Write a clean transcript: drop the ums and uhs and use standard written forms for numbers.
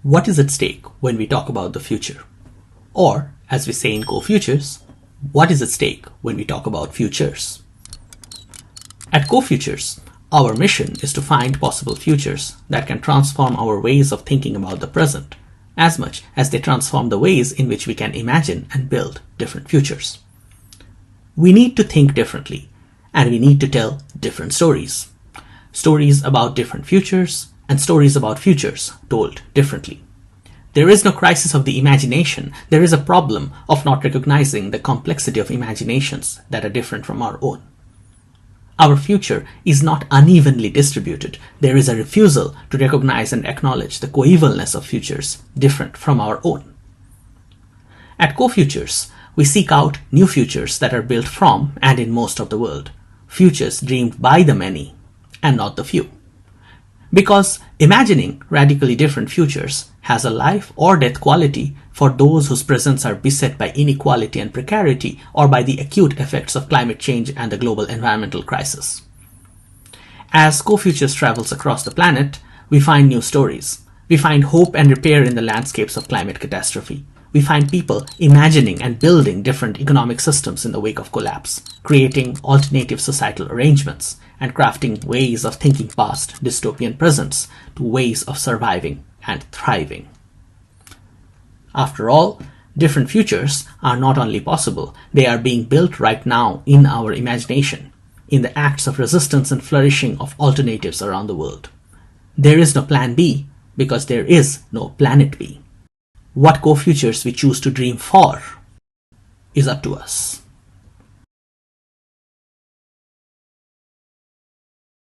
What is at stake when we talk about the future? Or, as we say in Co-Futures, what is at stake when we talk about futures? At Co-Futures, our mission is to find possible futures that can transform our ways of thinking about the present, as much as they transform the ways in which we can imagine and build different futures. We need to think differently, and we need to tell different stories. Stories about different futures, and stories about futures told differently. There is no crisis of the imagination. There is a problem of not recognizing the complexity of imaginations that are different from our own. Our future is not unevenly distributed. There is a refusal to recognize and acknowledge the coevalness of futures different from our own. At Co-Futures, we seek out new futures that are built from and in most of the world, futures dreamed by the many and not the few. Because imagining radically different futures has a life or death quality for those whose presents are beset by inequality and precarity or by the acute effects of climate change and the global environmental crisis. As Co-Futures travels across the planet, we find new stories. We find hope and repair in the landscapes of climate catastrophe. We find people imagining and building different economic systems in the wake of collapse, creating alternative societal arrangements, and crafting ways of thinking past dystopian presents to ways of surviving and thriving. After all, different futures are not only possible, they are being built right now in our imagination, in the acts of resistance and flourishing of alternatives around the world. There is no plan B because there is no planet B. What co-futures we choose to dream for is up to us.